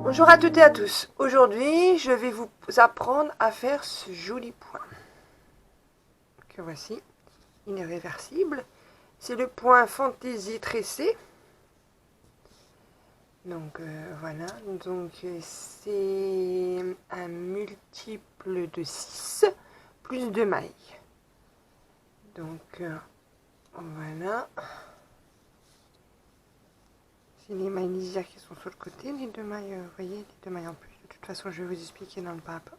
Bonjour à toutes et à tous. Aujourd'hui, je vais vous apprendre à faire ce joli point. Que voici. Il est réversible. C'est le point fantaisie tressé. Donc voilà. Donc c'est un multiple de 6 plus 2 mailles. Donc voilà. C'est les mailles lisières qui sont sur le côté. Les deux mailles, vous voyez, les deux mailles en plus. De toute façon, je vais vous expliquer dans le pas à pas.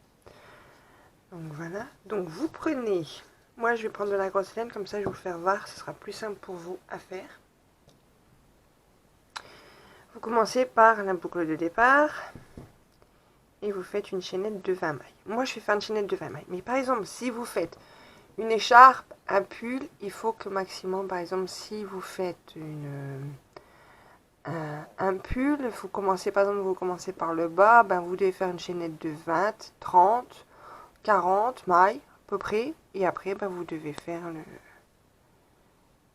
Donc voilà. Donc vous prenez, moi je vais prendre de la grosse laine, comme ça je vais vous faire voir, ce sera plus simple pour vous à faire. Vous commencez par la boucle de départ et vous faites une chaînette de 20 mailles. Moi je vais faire une chaînette de 20 mailles. Mais par exemple, si vous faites une écharpe, un pull, il faut que maximum, par exemple, si vous faites un pull, vous commencez par exemple, vous commencez par le bas, ben vous devez faire une chaînette de 20, 30, 40 mailles à peu près, et après ben, vous devez faire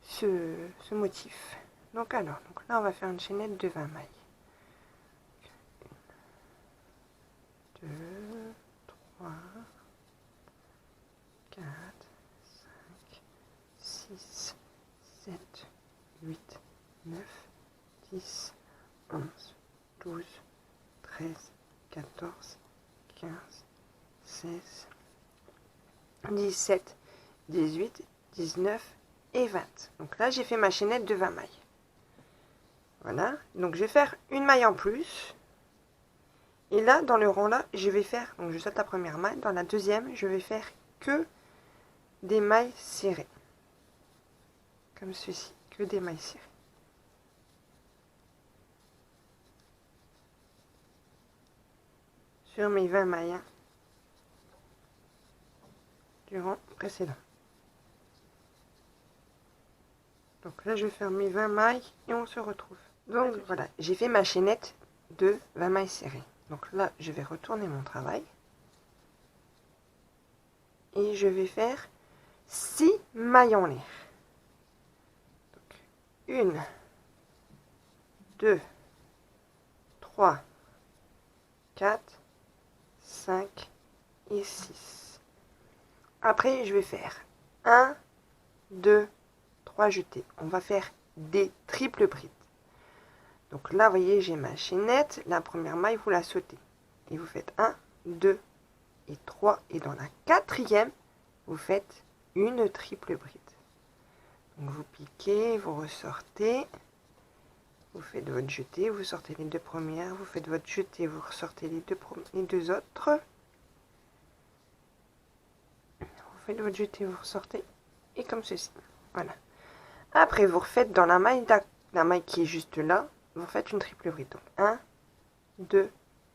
ce motif. Donc là on va faire une chaînette de 20 mailles. 2, 3, 4, 5, 6, 7, 8, 9, 10, 11, 12, 13, 14, 15, 16, 17, 18, 19 et 20. Donc là, j'ai fait ma chaînette de 20 mailles. Voilà. Donc, je vais faire une maille en plus. Et là, dans le rang là, je vais faire, donc je saute la première maille. Dans la deuxième, je vais faire que des mailles serrées. Comme ceci. Que des mailles serrées. Sur mes 20 mailles. Hein, du rang précédent. Donc là, je vais faire mes 20 mailles et on se retrouve. Donc voilà, j'ai fait ma chaînette de 20 mailles serrées. Donc là, je vais retourner mon travail. Et je vais faire 6 mailles en l'air. Donc 1, 2, 3, 4, 5 et 6. Après, je vais faire 1, 2, 3 jetés. On va faire des triples brides. Donc là, vous voyez, j'ai ma chaînette. La première maille, vous la sautez. Et vous faites 1, 2 et 3. Et dans la quatrième, vous faites une triple bride. Donc vous piquez, vous ressortez. Vous faites votre jeté, vous sortez les deux premières. Vous faites votre jeté, vous ressortez les deux autres. Vous faites votre jeté, vous ressortez. Et comme ceci. Voilà. Après, vous refaites dans la maille qui est juste là. Vous faites une triple bride. Donc 1, 2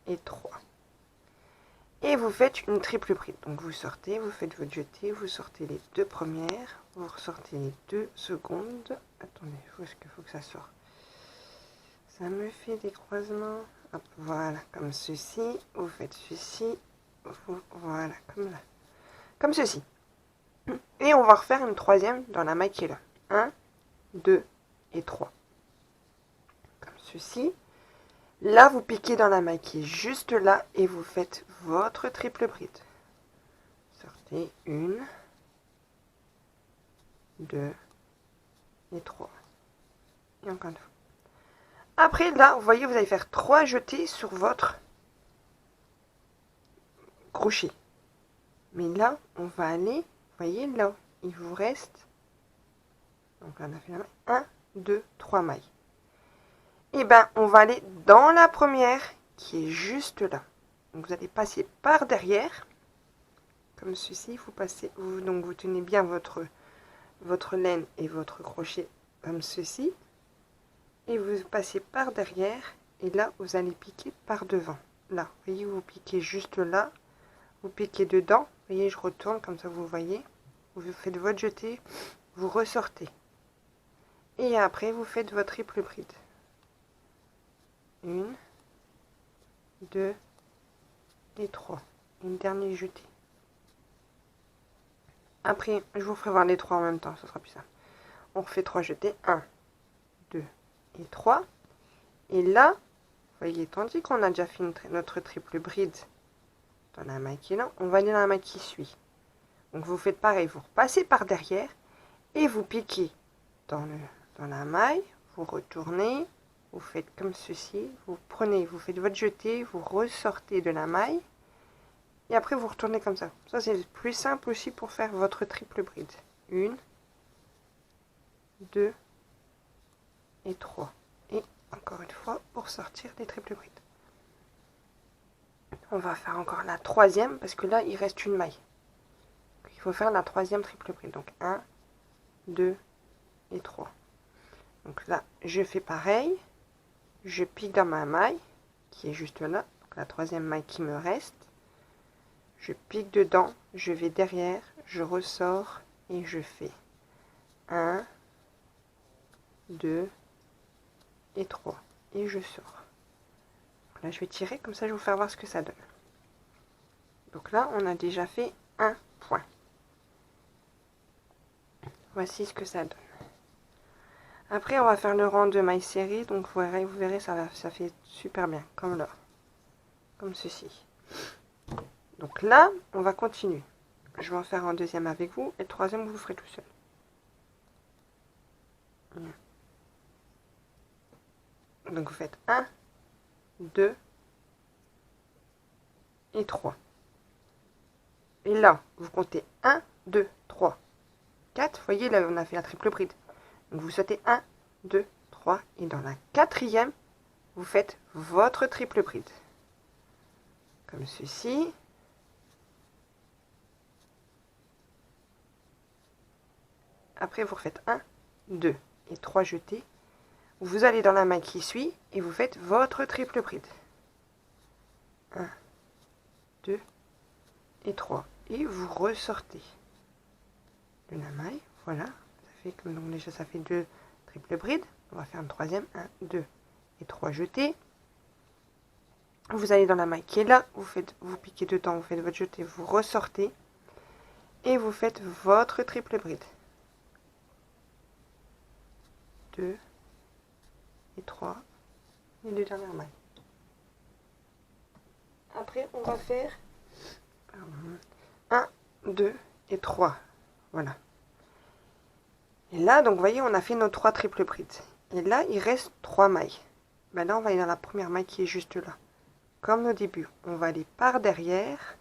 et 3. Et vous faites une triple bride. Donc vous sortez, vous faites votre jeté, vous sortez les deux premières, vous ressortez les deux secondes. Attendez, où est-ce qu'il faut que ça sorte? Ça me fait des croisements. Hop, voilà, comme ceci. Vous faites ceci. Voilà, comme là. Comme ceci. Et on va refaire une troisième dans la maille qui est là. 1, 2 et 3. Comme ceci. Là, vous piquez dans la maille qui est juste là et vous faites votre triple bride. Sortez 1, 2 et 3. Et encore une fois. Après, là, vous voyez, vous allez faire 3 jetés sur votre crochet. Mais là, on va aller, vous voyez, là, il vous reste, donc là, on a fait la maille, 1, 2, 3 mailles. Et bien, on va aller dans la première qui est juste là. Donc, vous allez passer par derrière, comme ceci. Vous passez, donc vous tenez bien votre laine et votre crochet comme ceci. Et vous passez par derrière. Et là, vous allez piquer par devant. Là, vous voyez, vous piquez juste là. Vous piquez dedans. Vous voyez, je retourne comme ça, vous voyez. Vous faites votre jeté. Vous ressortez. Et après, vous faites votre triple bride. 1, 2 et 3. Une dernière jetée. Après, je vous ferai voir les 3 en même temps, ce sera plus simple. On refait 3 jetés. 1, 2 et 3. Et là, voyez, tandis qu'on a déjà fait notre triple bride dans la maille qui est là, on va aller dans la maille qui suit. Donc vous faites pareil, vous repassez par derrière et vous piquez dans la maille, vous retournez, vous faites comme ceci, vous prenez, vous faites votre jeté, vous ressortez de la maille et après vous retournez comme ça. Ça c'est plus simple aussi pour faire votre triple bride. 1, 2 et 3. Et encore une fois pour sortir des triples brides. On va faire encore la troisième parce que là il reste une maille. Il faut faire la troisième triple bride. Donc 1, 2 et 3. Donc là je fais pareil. Je pique dans ma maille qui est juste là. Donc la troisième maille qui me reste. Je pique dedans, je vais derrière, je ressors et je fais 1, 2 et 3. Et je sors. Donc là je vais tirer, comme ça je vais vous faire voir ce que ça donne. Donc là on a déjà fait un point. Voici ce que ça donne. Après on va faire le rang de mailles serrées, donc vous verrez ça fait super bien, comme là. Comme ceci. Donc là, on va continuer. Je vais en faire un deuxième avec vous, et le troisième, vous le ferez tout seul. Donc vous faites 1, 2 et 3. Et là, vous comptez 1, 2, 3, 4. Vous voyez, là, on a fait la triple bride. Donc vous sautez 1, 2, 3. Et dans la quatrième, vous faites votre triple bride. Comme ceci. Après, vous refaites 1, 2 et 3 jetés. Vous allez dans la maille qui suit et vous faites votre triple bride. 1, 2 et 3. Et vous ressortez de la maille. Voilà. Ça fait comme donc déjà ça fait 2 triple brides. On va faire une troisième. 1, 2 et 3 jetés. Vous allez dans la maille qui est là. Vous piquez dedans. Vous faites votre jeté. Vous ressortez. Et vous faites votre triple bride. 2 et 3 et 2 dernières mailles. Après on va faire 1, 2 et 3. Voilà. Et là donc vous voyez on a fait nos 3 triples brides. Et là il reste 3 mailles. Ben là on va aller dans la première maille qui est juste là. Comme au début, on va aller par derrière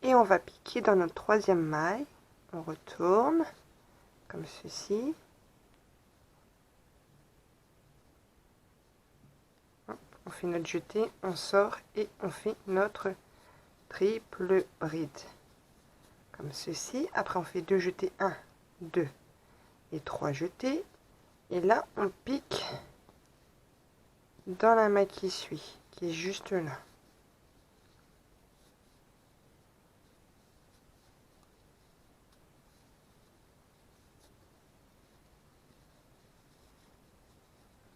et on va piquer dans notre troisième maille. On retourne comme ceci. On fait notre jeté, on sort et on fait notre triple bride. Comme ceci. Après, on fait 2 jetés, 1, 2 et 3 jetés. Et là, on pique dans la maille qui suit, qui est juste là.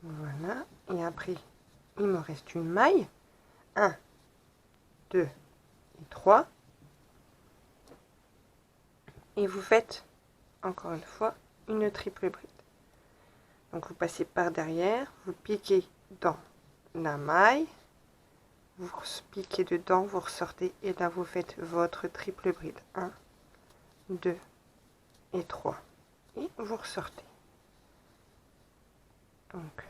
Voilà. Et après, il me reste une maille. 1, 2 et 3. Et vous faites, encore une fois, une triple bride. Donc vous passez par derrière, vous piquez dans la maille, vous piquez dedans, vous ressortez et là vous faites votre triple bride. 1, 2 et 3. Et vous ressortez. Donc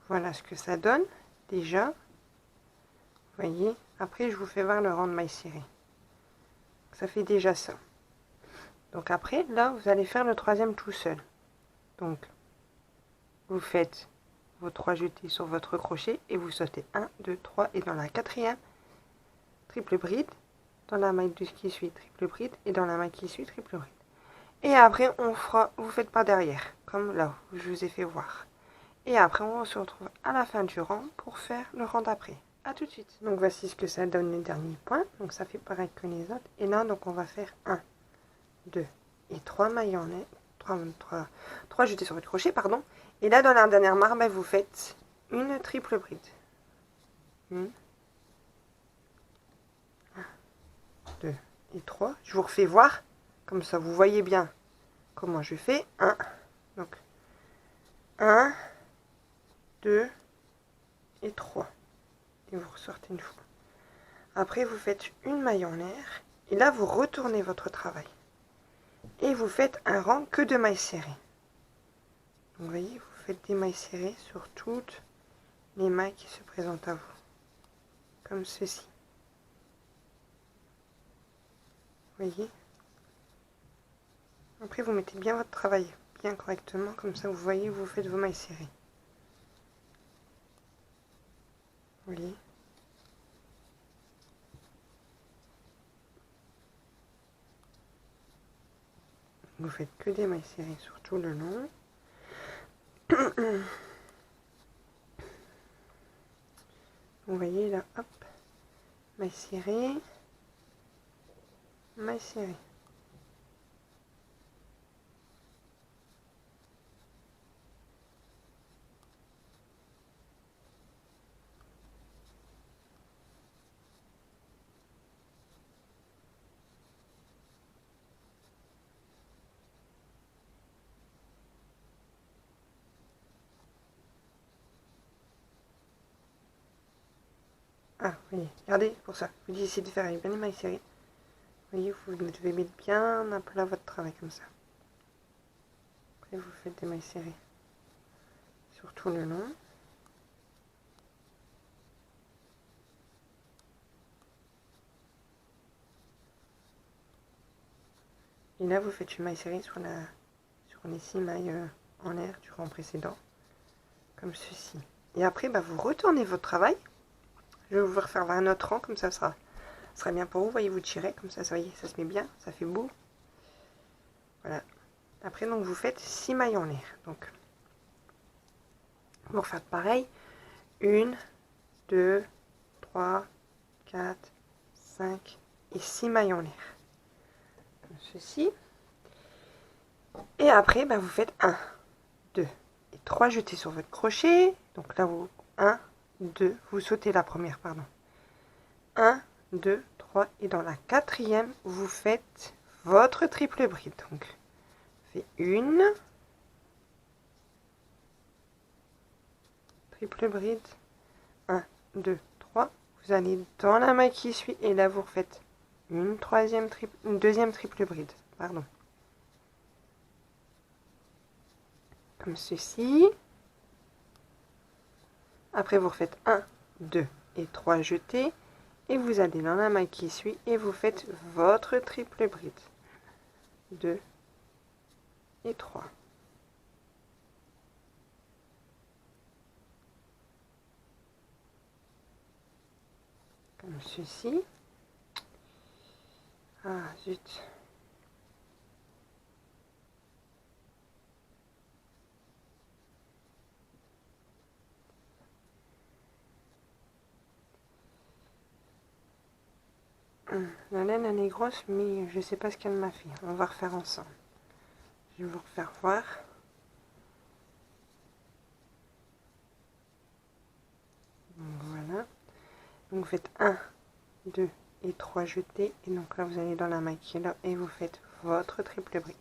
voilà ce que ça donne déjà. Vous voyez, après je vous fais voir le rang de mailles serrées. Ça fait déjà ça. Donc après, là, vous allez faire le troisième tout seul. Donc, vous faites vos 3 jetés sur votre crochet et vous sautez 1, 2, 3 et dans la quatrième, triple bride, dans la maille qui suit, triple bride et dans la maille qui suit, triple bride. Et après, vous faites pas derrière, comme là où je vous ai fait voir. Et après, on se retrouve à la fin du rang pour faire le rang d'après. A tout de suite. Donc, voici ce que ça donne le dernier point. Donc, ça fait pareil que les autres. Et là, donc, on va faire 1, 2 et 3 mailles en net, 3 jetés sur votre crochet, pardon. Et là, dans la dernière marque, vous faites une triple bride. 1, 2 et 3. Je vous refais voir, comme ça vous voyez bien comment je fais. 1, donc 1, 2 et 3. Et vous ressortez une fois. Après, vous faites une maille en l'air. Et là, vous retournez votre travail. Et vous faites un rang que de mailles serrées. Donc, vous voyez, vous faites des mailles serrées sur toutes les mailles qui se présentent à vous. Comme ceci. Vous voyez? Après, vous mettez bien votre travail, bien correctement. Comme ça, vous voyez, vous faites vos mailles serrées. Vous voyez? Vous faites que des mailles serrées sur tout le long. Vous voyez là, hop, maille serrée, maille serrée. Ah, vous voyez, regardez, pour ça, vous essayez de faire bien les mailles serrées. Vous voyez, vous devez mettre bien à plat votre travail comme ça. Après, vous faites des mailles serrées sur tout le long. Et là, vous faites une maille serrée sur les 6 mailles en l'air du rang précédent, comme ceci. Et après, vous retournez votre travail. Je vais vous refaire un autre rang, comme ça sera bien pour vous. Vous voyez, vous tirez, comme ça, voyez, ça se met bien, ça fait beau. Voilà. Après, donc, vous faites 6 mailles en l'air. Donc, vous refaites pareil. 1, 2, 3, 4, 5 et 6 mailles en l'air. Comme ceci. Et après, vous faites 1, 2 et 3 jetés sur votre crochet. Donc là, vous 1, 2, vous sautez la première, pardon. 1, 2, 3 et dans la quatrième, vous faites votre triple bride. Donc, fait une triple bride, 1, 2, 3. Vous allez dans la maille qui suit et là, vous refaites une deuxième triple bride, pardon. Comme ceci. Après, vous refaites 1, 2 et 3 jetés. Et vous allez dans la maille qui suit et vous faites votre triple bride. 2 et 3. Comme ceci. Ah, zut. La laine, elle est grosse, mais je sais pas ce qu'elle m'a fait. On va refaire ensemble. Je vais vous refaire voir. Voilà. Donc vous faites 1, 2 et 3 jetés. Et donc là, vous allez dans la maille qui est là et vous faites votre triple bride.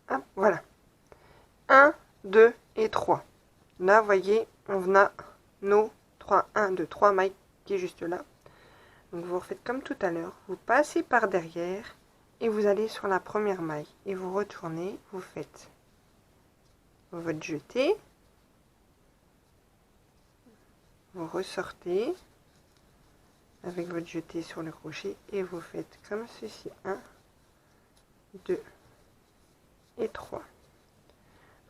Hop, voilà. 1, 2 et 3. Là, vous voyez, on a nos 3, 1, 2, 3 mailles qui est juste là. Donc vous refaites comme tout à l'heure, vous passez par derrière et vous allez sur la première maille et vous retournez, vous faites votre jeté, vous ressortez avec votre jeté sur le crochet et vous faites comme ceci, 1, 2 et 3.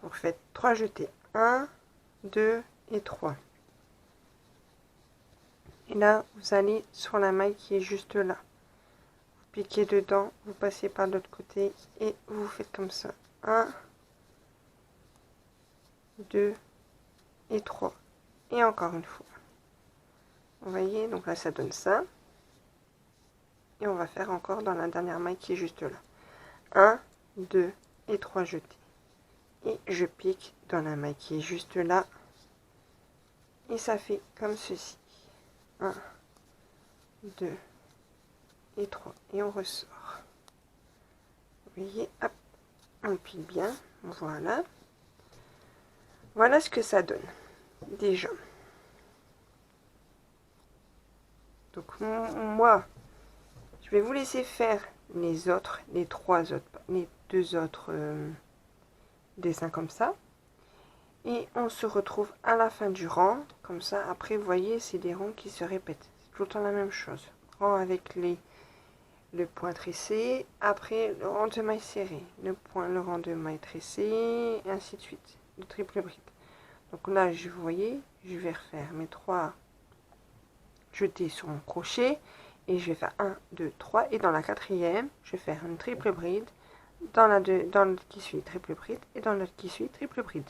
Vous faites 3 jetés, 1, 2 et 3. Et là, vous allez sur la maille qui est juste là. Vous piquez dedans, vous passez par l'autre côté et vous faites comme ça. 1, 2 et 3. Et encore une fois. Vous voyez, donc là, ça donne ça. Et on va faire encore dans la dernière maille qui est juste là. 1, 2 et 3 jetés. Et je pique dans la maille qui est juste là. Et ça fait comme ceci. 1, 2 et 3. Et on ressort. Vous voyez, hop, on pique bien. Voilà. Voilà ce que ça donne, déjà. Donc moi, je vais vous laisser faire les deux autres dessins comme ça. Et on se retrouve à la fin du rang. Comme ça, après, vous voyez, c'est des rangs qui se répètent. C'est tout le temps la même chose. Rang avec le point tressé. Après, le rang de maille serré. Le rang de maille tressé. Et ainsi de suite. Le triple bride. Donc là, vous voyez, je vais refaire mes 3 jetés sur mon crochet. Et je vais faire 1, 2, 3. Et dans la quatrième, je vais faire une triple bride. Dans l'autre qui suit, triple bride. Et dans l'autre qui suit, triple bride.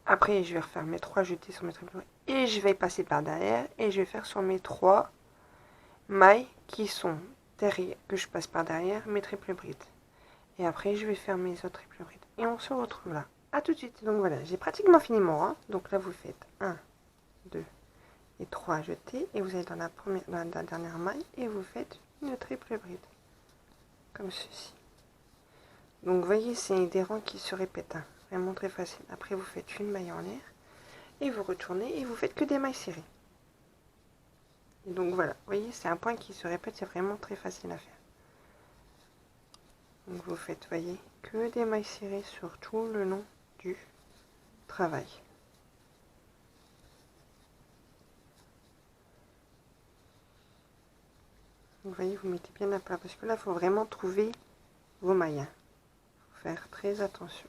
Après, je vais refaire mes 3 jetés sur mes triple brides et je vais passer par derrière et je vais faire sur mes 3 mailles qui sont derrière, que je passe par derrière mes triple brides. Et après, je vais faire mes autres triple brides. Et on se retrouve là. A tout de suite. Donc voilà, j'ai pratiquement fini mon rang. Donc là, vous faites 1, 2 et 3 jetés et vous allez dans la dernière maille et vous faites une triple bride. Comme ceci. Donc vous voyez, c'est des rangs qui se répètent. Vraiment très facile. Après, vous faites une maille en l'air et vous retournez et vous faites que des mailles serrées. Et donc voilà, vous voyez, c'est un point qui se répète, c'est vraiment très facile à faire. Donc vous faites, voyez, que des mailles serrées sur tout le long du travail. Vous voyez, vous mettez bien à plat parce que là, il faut vraiment trouver vos mailles. Il faut faire très attention.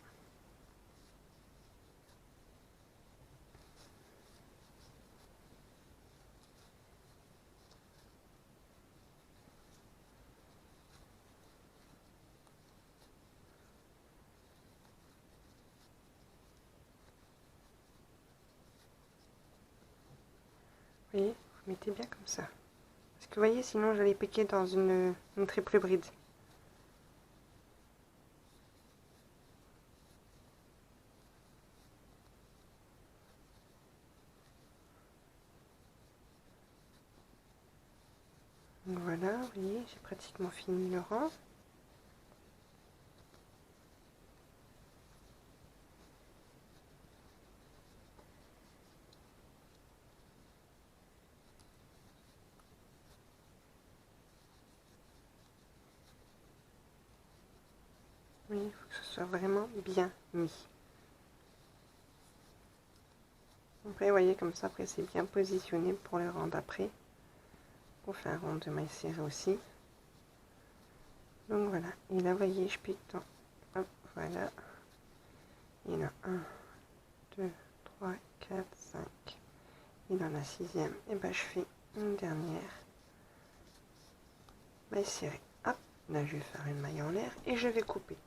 Vous voyez, vous mettez bien comme ça. Parce que vous voyez, sinon j'allais piquer dans une triple bride. Donc voilà, vous voyez, j'ai pratiquement fini le rang. Oui, il faut que ce soit vraiment bien mis. Après, vous voyez, comme ça, après, c'est bien positionné pour le rang d'après. Pour faire un rond de maille serrée aussi. Donc voilà. Et là, vous voyez, je pique dans... Hop, voilà. Et là, 1, 2, 3, 4, 5. Et dans la 6e, et ben, je fais une dernière maille serrée. Hop, là, je vais faire une maille en l'air et je vais couper.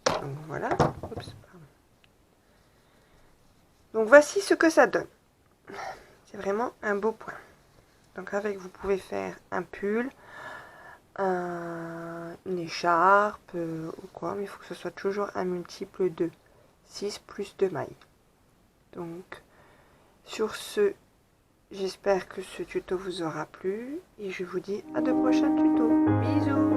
Donc voilà. Oups, pardon. Donc voici ce que ça donne. C'est vraiment un beau point. Donc avec, vous pouvez faire un pull, une écharpe ou quoi, mais il faut que ce soit toujours un multiple de 6 plus 2 mailles. Donc sur ce, j'espère que ce tuto vous aura plu et je vous dis à de prochains tutos. Bisous!